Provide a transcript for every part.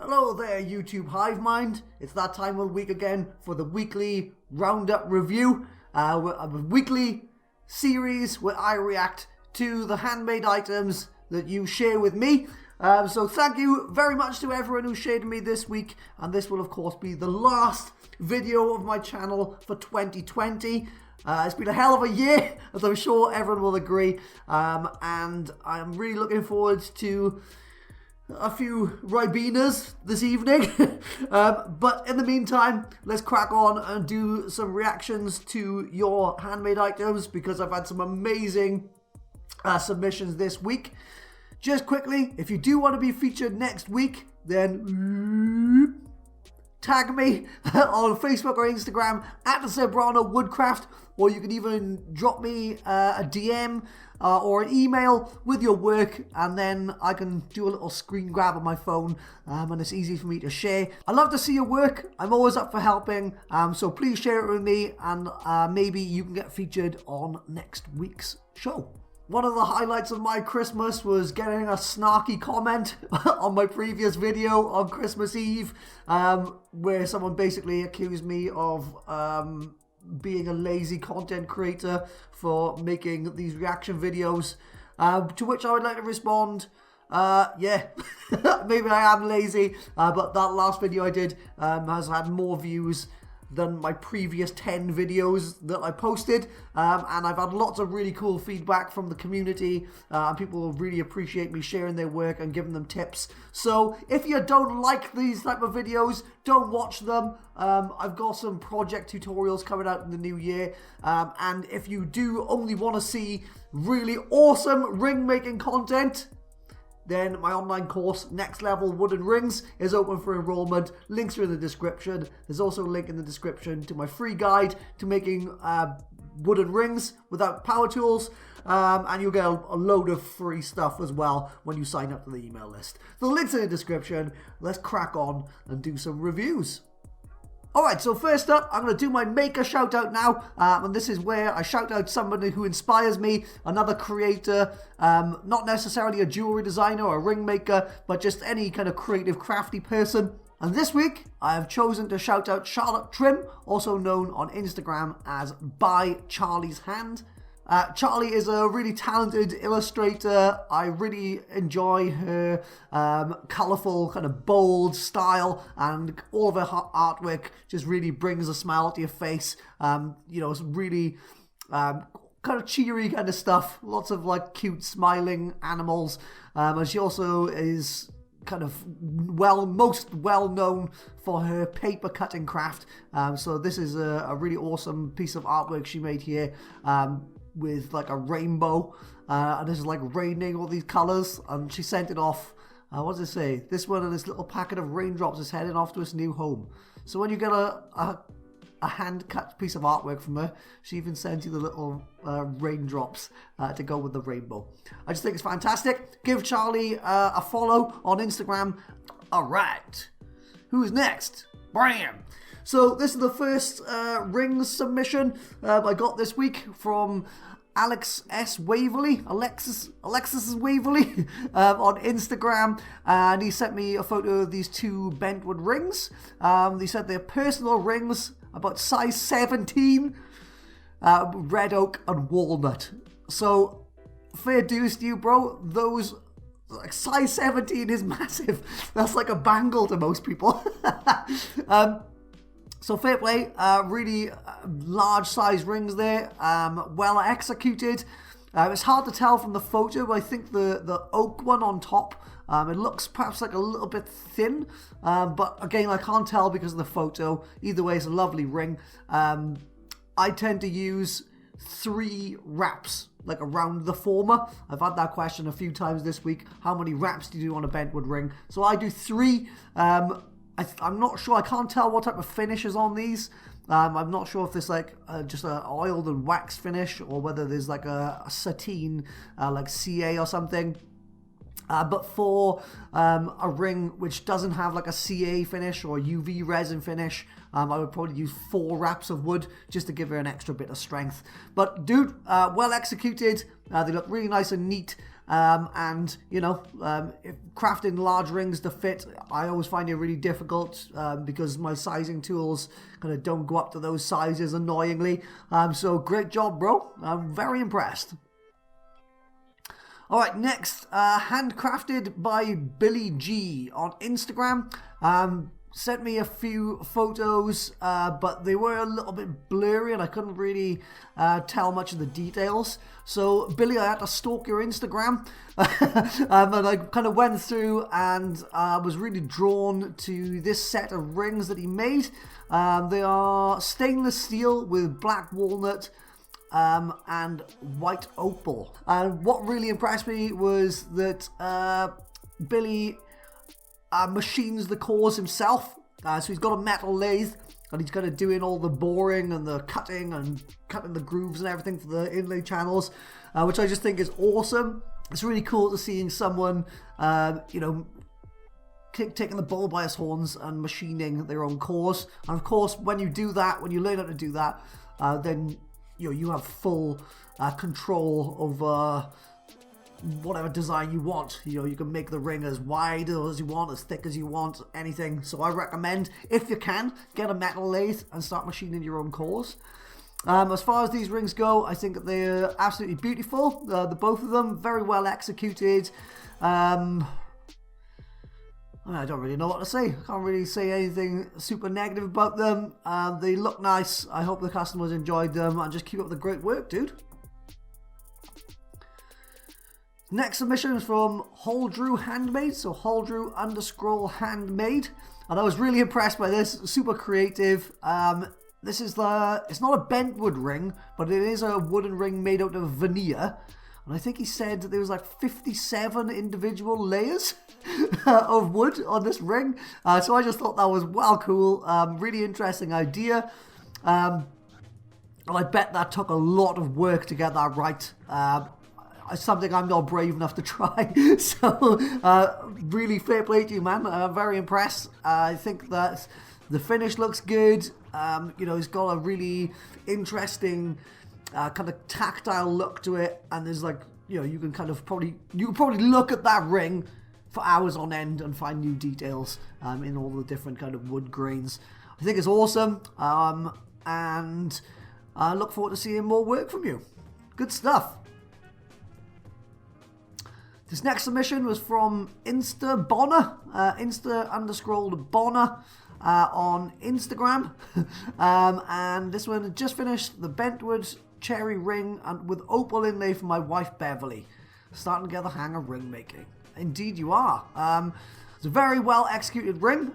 Hello there, YouTube hive mind. It's that time of the week again for the weekly roundup review. A weekly series where I react to the handmade items that you share with me. So thank you very much to everyone who shared me this week. And this will of course be the last video of my channel for 2020. It's been a hell of a year, as I'm sure everyone will agree. And I'm really looking forward to a few Ribenas this evening. But in the meantime, let's crack on and do some reactions to your handmade items, because I've had some amazing submissions this week. Just quickly, if you do want to be featured next week, then tag me on Facebook or Instagram at the Zebrano Woodcraft, or you can even drop me a DM or an email with your work, and then I can do a little screen grab on my phone, and it's easy for me to share. I love to see your work. I'm always up for helping, so please share it with me, and maybe you can get featured on next week's show. One of the highlights of my Christmas was getting a snarky comment on my previous video on Christmas Eve, where someone basically accused me of being a lazy content creator for making these reaction videos, to which I would like to respond, yeah, maybe I am lazy, but that last video I did has had more views than my previous 10 videos that I posted, and I've had lots of really cool feedback from the community, and people really appreciate me sharing their work and giving them tips. So if you don't like these type of videos, don't watch them. I've got some project tutorials coming out in the new year, and if you do only want to see really awesome ring making content, then my online course, Next Level Wooden Rings, is open for enrollment. Links are in the description. There's also a link in the description to my free guide to making wooden rings without power tools. And you'll get a load of free stuff as well when you sign up to the email list. The link's in the description. Let's crack on and do some reviews. Alright, so first up, I'm going to do my maker shout out now, and this is where I shout out somebody who inspires me, another creator, not necessarily a jewelry designer or a ring maker, but just any kind of creative, crafty person. And this week, I have chosen to shout out Charlotte Trim, also known on Instagram as By Charlie's Hand. Charlie is a really talented illustrator. I really enjoy her colourful, kind of bold style, and all of her artwork just really brings a smile to your face. You know, it's really kind of cheery kind of stuff. Lots of like cute smiling animals. And she also is kind of most well known for her paper cutting craft. So this is a really awesome piece of artwork she made here. With like a rainbow, and this is like raining all these colors, and she sent it off. What does it say? This one and this little packet of raindrops is heading off to its new home. So when you get a hand cut piece of artwork from her, she even sends you the little raindrops to go with the rainbow. I just think it's fantastic. Give Charlie a follow on Instagram. All right, who's next? Bam! So this is the first ring submission I got this week from Alexis S. Waverley on Instagram, and he sent me a photo of these two Bentwood rings. He said they're personal rings, about size 17, red oak and walnut. So fair dues to you, bro. Those, like, size 17 is massive. That's like a bangle to most people. So fair play, really large size rings there, well executed. It's hard to tell from the photo, but I think the oak one on top, it looks perhaps like a little bit thin, but again, I can't tell because of the photo. Either way, it's a lovely ring. I tend to use 3 wraps, like around the former. I've had that question a few times this week. How many wraps do you do on a Bentwood ring? So I do 3. I'm not sure, I can't tell what type of finish is on these. I'm not sure if there's like just an oiled and wax finish, or whether there's like a sateen, like CA or something. But for a ring which doesn't have like a CA finish or UV resin finish, I would probably use 4 wraps of wood just to give her an extra bit of strength. But dude, well executed. They look really nice and neat. And, if crafting large rings to fit, I always find it really difficult because my sizing tools kind of don't go up to those sizes annoyingly. So great job, bro. I'm very impressed. Alright, next, Handcrafted by Billy G on Instagram. Sent me a few photos, but they were a little bit blurry and I couldn't really tell much of the details. So, Billy, I had to stalk your Instagram. And I kind of went through and was really drawn to this set of rings that he made. They are stainless steel with black walnut and white opal. And what really impressed me was that Billy machines the cores himself. So he's got a metal lathe and he's kind of doing all the boring and the cutting and cutting the grooves and everything for the inlay channels, which I just think is awesome. It's really cool to seeing someone, taking the bull by his horns and machining their own cores. And of course, when you do that, when you learn how to do that, then you have full control over whatever design you want. You can make the ring as wide as you want, as thick as you want, anything. So I recommend, if you can, get a metal lathe and start machining your own cores. As far as these rings go, I think they're absolutely beautiful. The both of them, very well executed. I don't really know what to say. I can't really say anything super negative about them. They look nice. I hope the customers enjoyed them, and just keep up the great work, dude. Next submission is from Holdrew Handmade, so Holdrew_handmade, and I was really impressed by this. Super creative. This is it's not a Bentwood ring, but it is a wooden ring made out of veneer. And I think he said that there was like 57 individual layers of wood on this ring. So I just thought that was well cool. Really interesting idea. And I bet that took a lot of work to get that right. Something I'm not brave enough to try. So really fair play to you, man. I'm very impressed. I think that the finish looks good. It's got a really interesting kind of tactile look to it, and there's you can probably look at that ring for hours on end and find new details in all the different kind of wood grains. I think it's awesome, and I look forward to seeing more work from you. Good stuff. This next submission was from Insta_Bonner on Instagram, and this one just finished the Bentwood cherry ring and with opal inlay for my wife Beverly. Starting to get the hang of ring making. Indeed you are. It's a very well executed ring.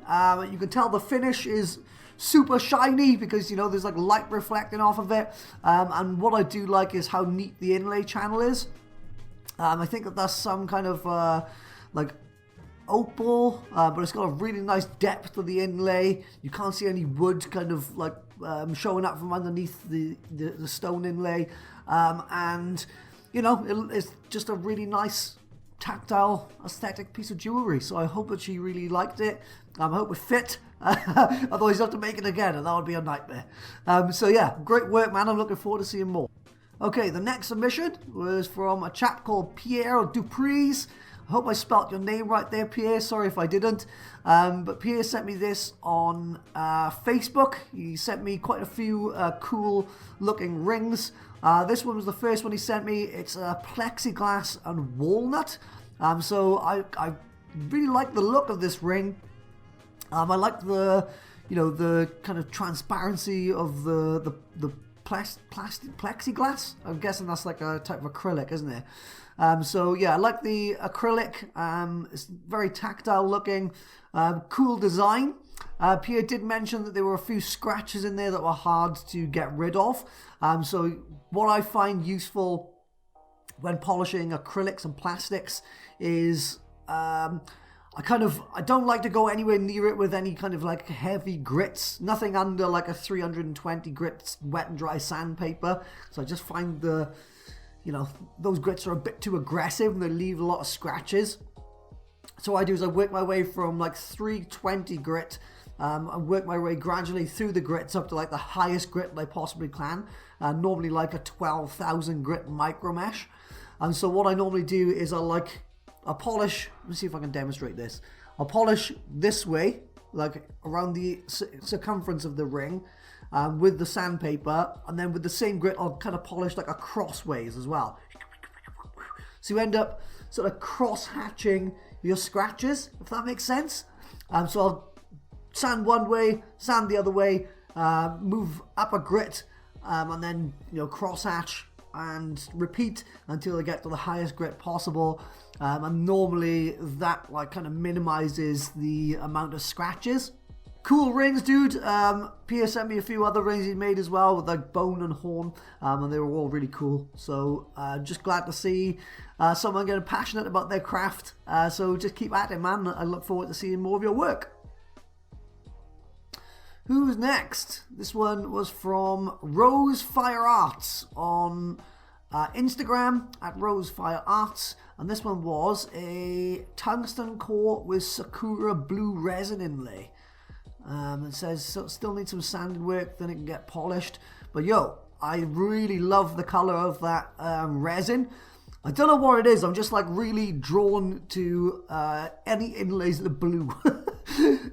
You can tell the finish is super shiny because there's light reflecting off of it, and what I do like is how neat the inlay channel is. I think that that's some kind of opal, but it's got a really nice depth to the inlay. You can't see any wood kind of showing up from underneath the stone inlay, and it's just a really nice tactile aesthetic piece of jewelry. So I hope that she really liked it. I hope it fit. Otherwise you have to make it again and that would be a nightmare. So yeah, great work, man. I'm looking forward to seeing more. Okay, the next submission was from a chap called Pierre Du Preez. I hope I spelt your name right there, Pierre. Sorry if I didn't. But Pierre sent me this on Facebook. He sent me quite a few cool looking rings. This one was the first one he sent me. It's plexiglass and walnut. So I really like the look of this ring. I like the kind of transparency of the plexiglass. I'm guessing that's like a type of acrylic, isn't it? So yeah, I like the acrylic. It's very tactile looking, cool design. Pierre did mention that there were a few scratches in there that were hard to get rid of. So what I find useful when polishing acrylics and plastics is I don't like to go anywhere near it with any kind of heavy grits. Nothing under like a 320 grits wet and dry sandpaper. So I just find those grits are a bit too aggressive and they leave a lot of scratches. So what I do is I work my way from 320 grit and work my way gradually through the grits up to the highest grit that I possibly can. Normally a 12,000 grit micro mesh. And so what I normally do is I'll polish, let me see if I can demonstrate this. I'll polish this way, like around the circumference of the ring, with the sandpaper, and then with the same grit I'll kind of polish like across ways as well. So you end up sort of cross-hatching your scratches, if that makes sense. So I'll sand one way, sand the other way, move up a grit, and then cross-hatch and repeat until I get to the highest grit possible. And normally that kind of minimizes the amount of scratches. Cool rings, dude. Pierre sent me a few other rings he made as well with bone and horn, and they were all really cool. So just glad to see someone getting passionate about their craft. So just keep at it, man. I look forward to seeing more of your work. Who's next? This one was from Rosefire Arts on Instagram at Rosefire Arts, and this one was a tungsten core with Sakura blue resin inlay. It says still needs some sanding work, then it can get polished. But I really love the color of that resin. I don't know what it is. I'm just really drawn to any inlays that are blue.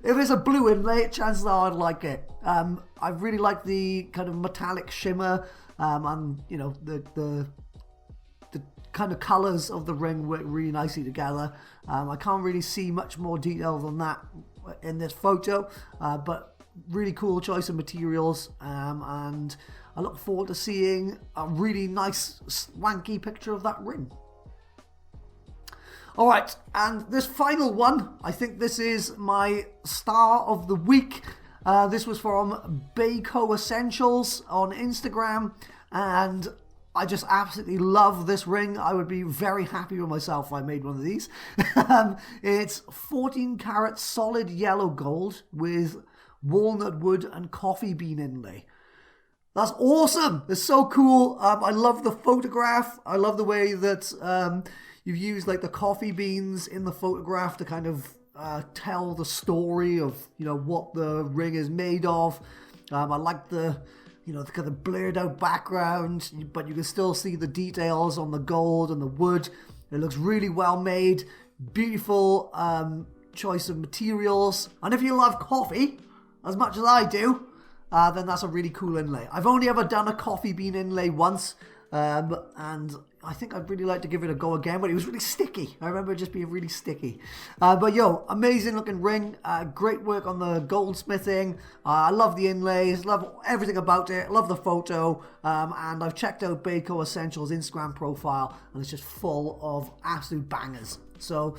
If it's a blue inlay, chances are I'd like it. I really like the kind of metallic shimmer, and the kind of colors of the ring work really nicely together. I can't really see much more detail than that in this photo, but really cool choice of materials, and I look forward to seeing a really nice swanky picture of that ring. Alright, and this final one, I think this is my star of the week. This was from Bayco Essentials on Instagram, and I just absolutely love this ring. I would be very happy with myself if I made one of these. It's 14 karat solid yellow gold with walnut wood and coffee bean inlay. That's awesome. It's so cool. I love the photograph. I love the way that you've used the coffee beans in the photograph to kind of tell the story of what the ring is made of. I like the the kind of blurred out background, but you can still see the details on the gold and the wood. It looks really well made. Beautiful choice of materials. And if you love coffee as much as I do, then that's a really cool inlay. I've only ever done a coffee bean inlay once, and I think I'd really like to give it a go again, but it was really sticky. I remember it just being really sticky. But amazing looking ring. Great work on the goldsmithing. I love the inlays, love everything about it, love the photo. And I've checked out Bayco Essentials Instagram profile, and it's just full of absolute bangers. So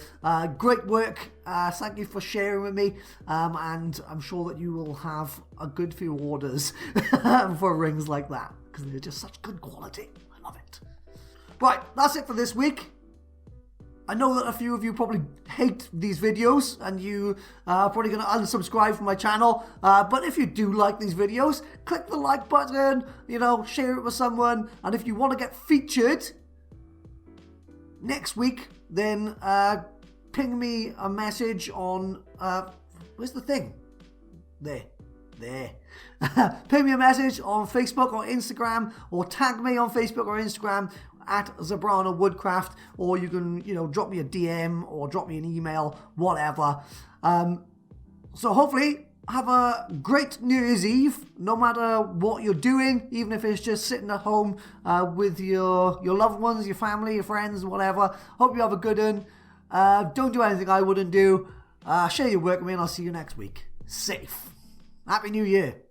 great work. Thank you for sharing with me, and I'm sure that you will have a good few orders for rings like that, because they're just such good quality. I love it. Right, that's it for this week. I know that a few of you probably hate these videos, and you are probably going to unsubscribe from my channel, but if you do like these videos, click the like button, share it with someone, and if you want to get featured next week, then ping me a message on, where's the thing? There. Ping me a message on Facebook or Instagram, or tag me on Facebook or Instagram at Zabrana Woodcraft, or you can, drop me a DM or drop me an email, whatever. So hopefully have a great New Year's Eve, no matter what you're doing, even if it's just sitting at home with your loved ones, your family, your friends, whatever. Hope you have a good one. Don't do anything I wouldn't do. Share your work with me, and I'll see you next week. Safe. Happy New Year.